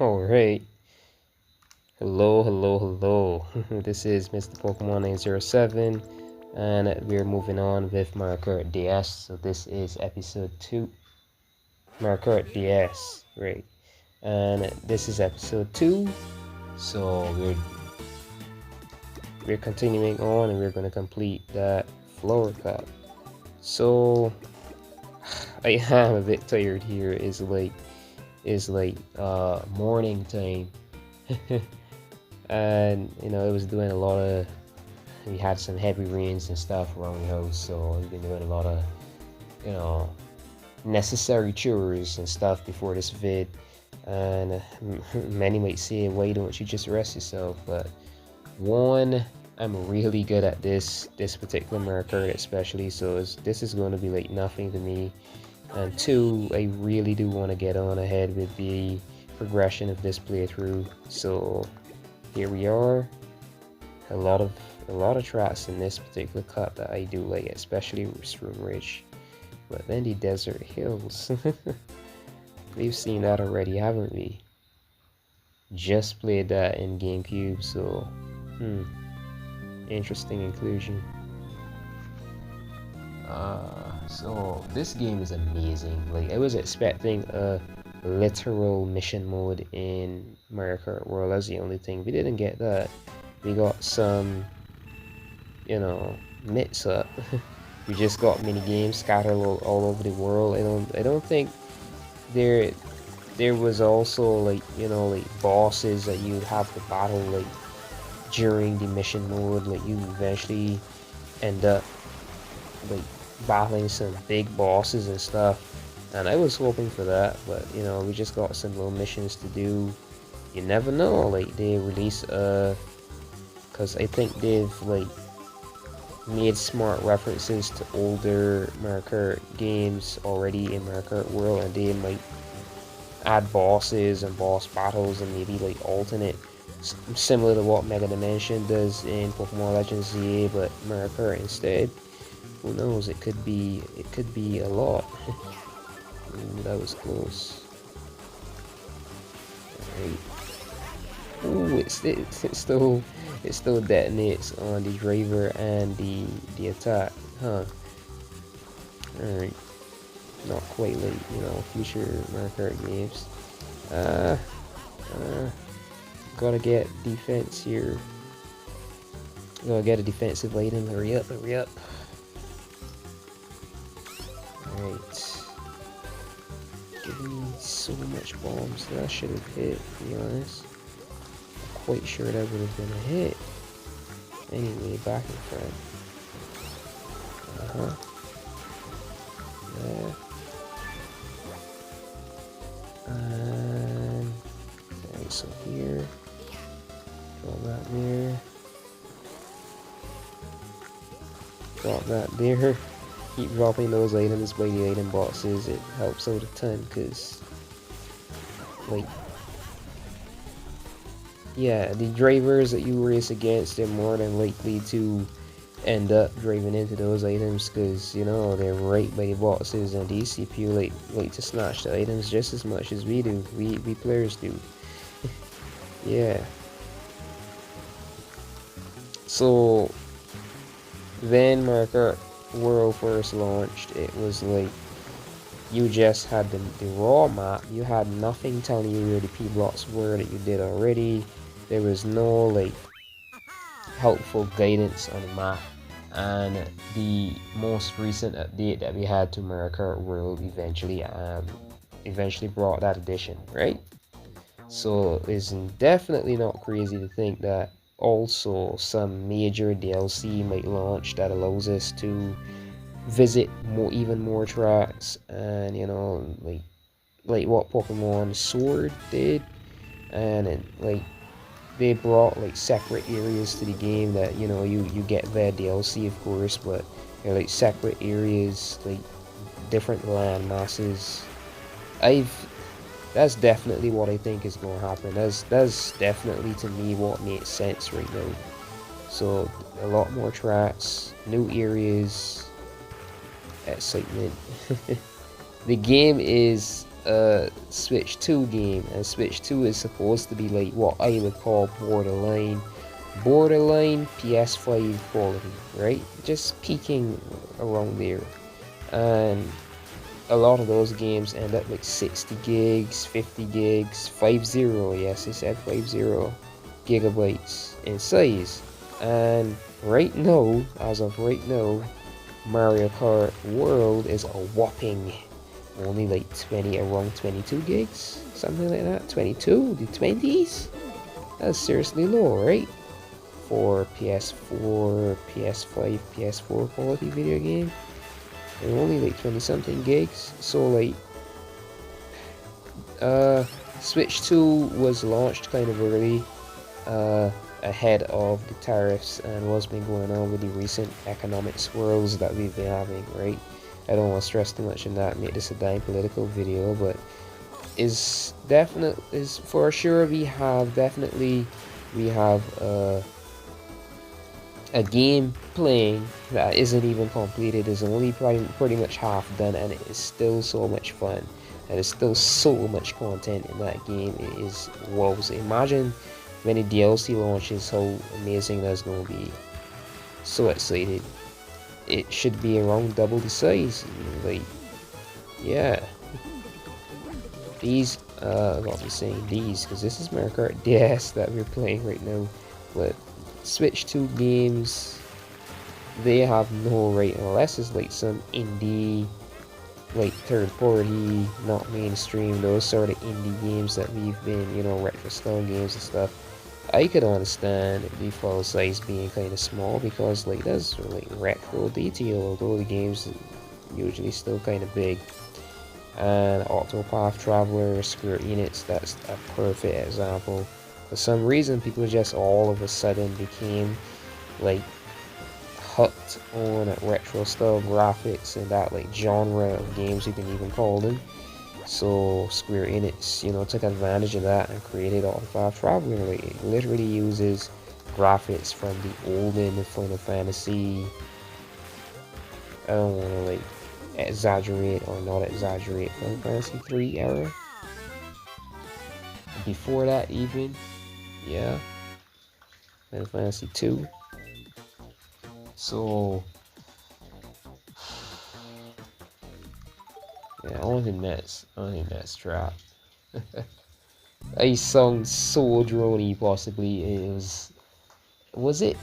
Alright. Hello. This is Mr. Pokemon 907, and we're moving on with Mario Kart DS. So this is episode 2. Mario Kart DS, right? And this is episode 2. So we're continuing on, and we're gonna complete that floor cup. So I am a bit tired here. It's like morning time. And it was doing a lot of, we had some heavy rains and stuff around the house, so I've been doing a lot of necessary chores and stuff before this vid. And many might say, why don't you just rest yourself? But one, I'm really good at this particular Mario Kart especially, so this is going to be like nothing to me. And two, I really do want to get on ahead with the progression of this playthrough. So here we are. A lot of tracks in this particular cut that I do like, especially Room Ridge. But then the Desert Hills. We've seen that already, haven't we? Just played that in GameCube, so interesting inclusion. So this game is amazing. Like, I was expecting a literal mission mode in Mario Kart World. That's the only thing. We didn't get that. We got some, mix up. We just got mini games scattered all over the world. I don't think there was also like bosses that you'd have to battle like during the mission mode. Like, you eventually end up like battling some big bosses and stuff, and I was hoping for that, but we just got some little missions to do. You never know, like they release because I think they've like made smart references to older Mario Kart games already in Mario Kart World, and they might add bosses and boss battles and maybe like alternate, similar to what Mega Dimension does in Pokemon Legends ZA, but Mario Kart instead. Who knows? It could be a lot. Ooh, that was close. Alright. Ooh, it still detonates on the driver and the attack, huh? Alright. Not quite like future Mario Kart games. Gotta get defense here. Gotta get a defensive item. Hurry up. Alright. Giving me so much bombs that I should have hit, to be honest. I'm quite sure that would have been a hit. Anyway, back in front. Yeah. And alright, so here. Drop that there. Drop that there. Keep dropping those items by the item boxes. It helps out a ton, because like, yeah, the drivers that you race against, they're more than likely to end up driving into those items, because they're right by the boxes, and these CPU like to snatch the items just as much as we do. We players do. Yeah. So then Mario Kart World first launched, it was like you just had the raw map. You had nothing telling you where the P blocks were that you did already. There was no like helpful guidance on the map. And the most recent update that we had to Mario Kart World eventually brought that addition, right? So it's definitely not crazy to think that also some major DLC might launch that allows us to visit even more tracks, and like what Pokemon Sword did, and like they brought like separate areas to the game that you get via DLC, of course, but they're like separate areas, like different land masses. That's definitely what I think is going to happen. That's definitely, to me, what makes sense right now. So a lot more tracks, new areas, excitement. The game is a Switch 2 game, and Switch 2 is supposed to be like what I would call borderline PS5 quality, right? Just peaking around there. And a lot of those games end up like 60 gigs, 50 gigs, 50, yes, I said 50 gigabytes in size. And right now, as of right now, Mario Kart World is a whopping only like around 22 gigs, something like that. 22, the 20s? That's seriously low, right? For PS4, PS5, PS4 quality video game. And only like 20 something gigs. So like Switch 2 was launched kind of early, ahead of the tariffs and what's been going on with the recent economic swirls that we've been having, right? I don't want to stress too much on that, make this a dying political video, but is for sure we have a game playing that isn't even completed, is only pretty much half done, and it is still so much fun. And there's still so much content in that game. It is wow. So imagine when the DLC launches, how amazing that's gonna be. So excited. It should be around double the size. Like, yeah. These, I'll be saying these, because this is Mario Kart DS that we're playing right now. But Switch 2 games, they have no right, unless it's like some indie, like third party, not mainstream, those sort of indie games that we've been, you know, retro style games and stuff. I could understand the file size being kind of small, because like that's like retro detail, although the game's usually still kind of big. And Octopath Traveler, Square Enix, that's a perfect example. For some reason, people just all of a sudden became like hooked on retro style graphics and that like genre of games, you can even call them. So Square Enix, you know, took advantage of that and created Octopath Traveler. Like, it literally uses graphics from the olden Final Fantasy. I don't want to like exaggerate or not exaggerate, Final Fantasy 3 era. Before that even, yeah, Final Fantasy 2. So yeah, I don't think that's trap. I sound so drony. Possibly was it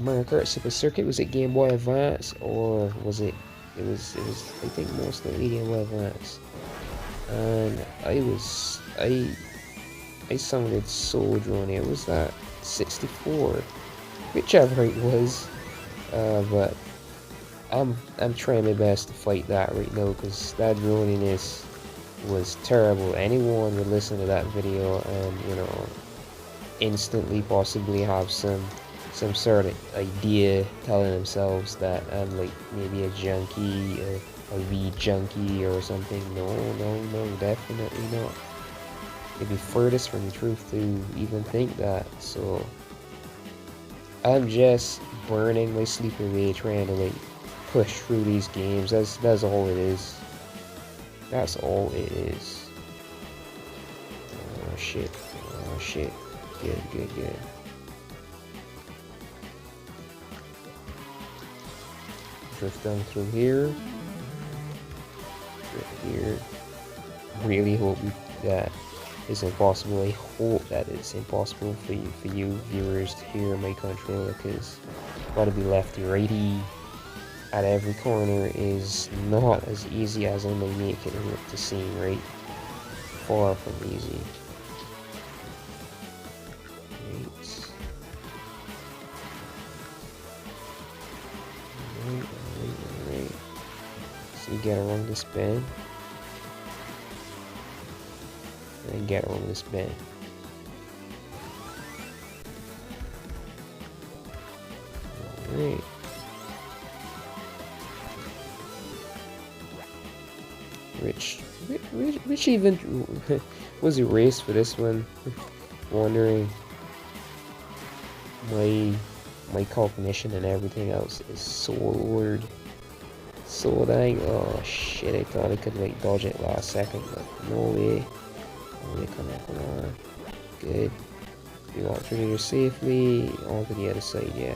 Mario Kart Super Circuit? Was it Game Boy Advance, or was it? It was I think mostly Game Boy Advance. And I sounded so drony. It was that 64, whichever it was. But I'm trying my best to fight that right now, because that droniness was terrible. Anyone would listen to that video and, you know, instantly possibly have some sort of idea, telling themselves that I'm like maybe a junkie, a weed junkie or something. No, definitely not. It'd be furthest from the truth to even think that. So I'm just burning my sleep away trying to like push through these games. That's all it is. That's all it is. Oh shit. Good. Drift down through here. Really hope that is impossible. I hope that it's impossible for you viewers to hear my controller, because gotta be lefty righty at every corner is not as easy as I may make it look to seem, right? Far from easy. Alright. So you get around this bend. And get around this bend. Alright. Which even was erased for this one? Wondering. My cognition and everything else is so lowered. So dang, oh shit, I thought I could like dodge it last second, but no way. Oh, come on, come on. Good. We walk through here safely, onto the other side, yeah.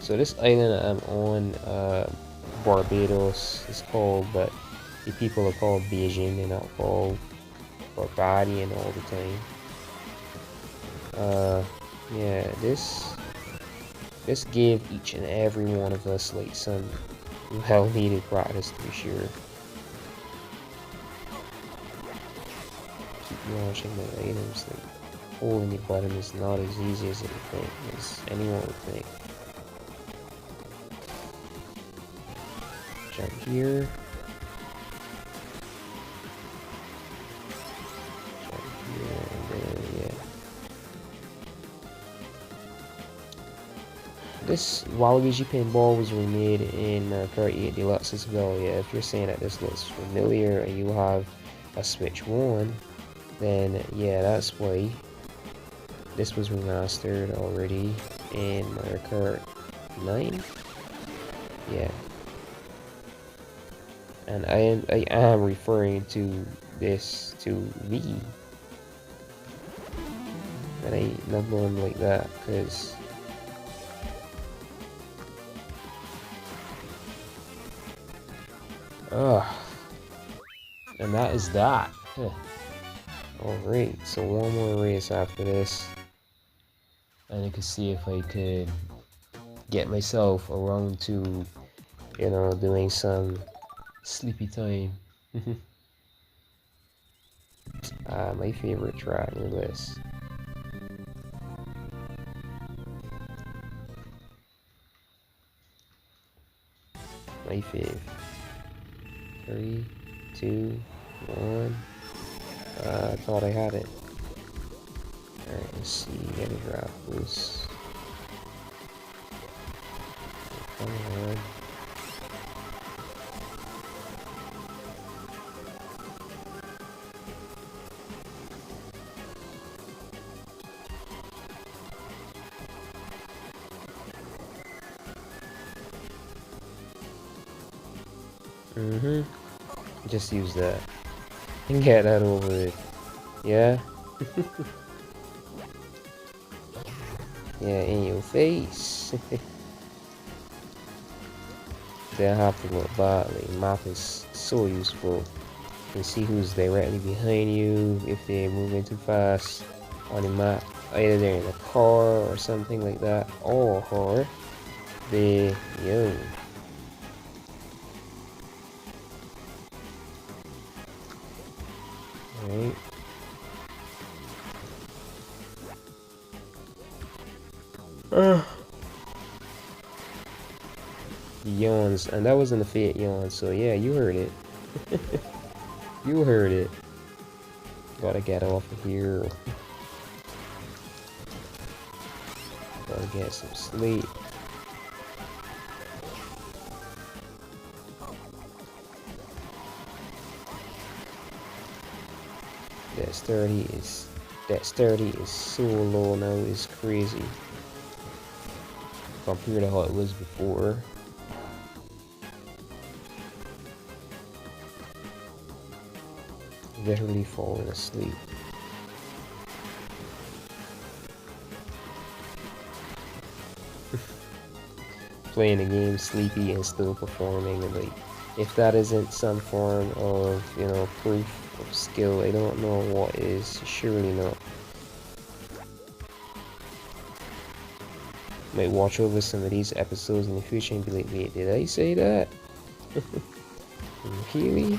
So this island I'm on, Barbados is called, but the people are called Beijing, they're not called Barbadian all the time. Yeah, this gave each and every one of us like some well-needed practice to be sure. Keep launching my items, like holding the button is not as easy as it would think, as anyone would think. Jump here. Jump here, and then yeah. This Waluigi Pinball was remade in Kart 8 Deluxe as well. Yeah, if you're saying that this looks familiar and you have a Switch 1, then yeah, that's why. This was remastered already in Mario Kart 9. Yeah. And I am referring to this to me. And I ain't not going like that, because and that is that. Alright, so one more race after this. And I could see if I could get myself around to, you know, doing some sleepy time. My favorite track in the list. My fave. 3, 2, 1. I thought I had it. Alright, let's see. Get a drop loose. Come on. Just use that. And get that over with. Yeah? Yeah, in your face. They have to look badly. Map is so useful. You can see who's directly behind you if they're moving too fast on the map. Either they're in a car or something like that, or they, yo. Alright. Yawns, and that wasn't a fake yawn, so yeah, you heard it. You heard it. Gotta get off of here. Gotta get some sleep. That sturdy is so low now, it's crazy. Compared to how it was before. Literally falling asleep. Playing the game sleepy and still performing, and like, if that isn't some form of, you know, proof of skill, I don't know what is. Surely not. Might watch over some of these episodes in the future and be like, wait, did I say that? Really?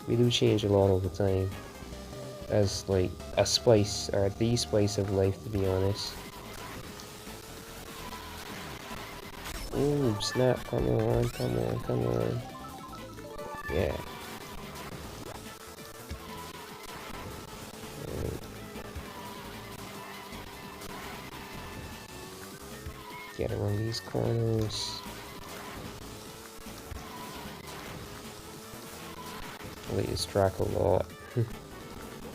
We do change a lot over time. As like a spice, or the spice of life, to be honest. Ooh, snap, come on, come on, come on. Yeah. Get around these corners. like this track a lot.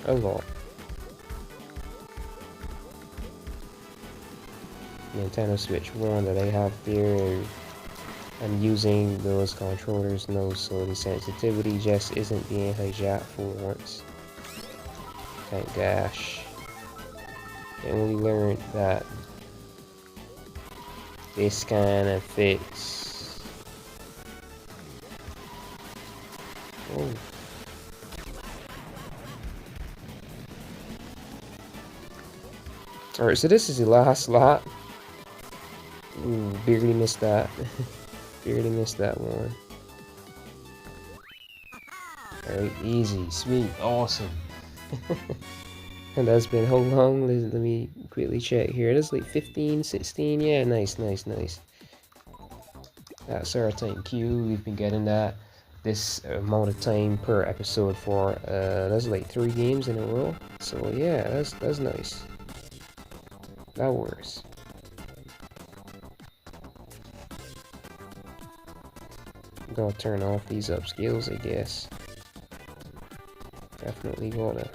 A lot. Nintendo Switch 1 that I have there, I'm using those controllers now, so the sensitivity just isn't being hijacked for once. Thank gosh. I only learned that this kind of fits. Oh. Alright, so this is the last lap. Ooh, barely missed that. Barely missed that one. Alright, easy, sweet, awesome. And that's been how long? Let me quickly check here. That's like 15, 16. Yeah, nice. That's our time queue. We've been getting that this amount of time per episode for that's like 3 games in a row. So yeah, that's nice. That works. I'm gonna turn off these upscales, I guess. Definitely gotta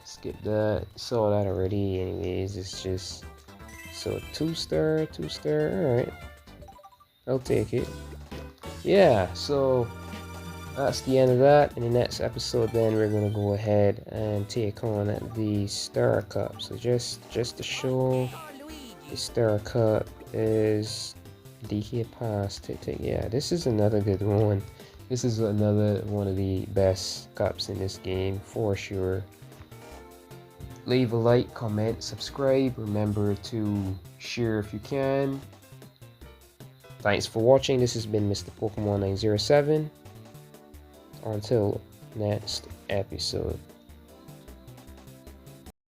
skip that. Saw that already. Anyways, it's just so 2-star. Alright, I'll take it. Yeah, so that's the end of that. In the next episode, then we're gonna go ahead and take on the Star Cup. So just to show, the Star Cup is DK Pass. Yeah, this is another good one. This is another one of the best cups in this game for sure. Leave a like, comment, subscribe. Remember to share if you can. Thanks for watching. This has been Mr. Pokemon 907. Until next episode.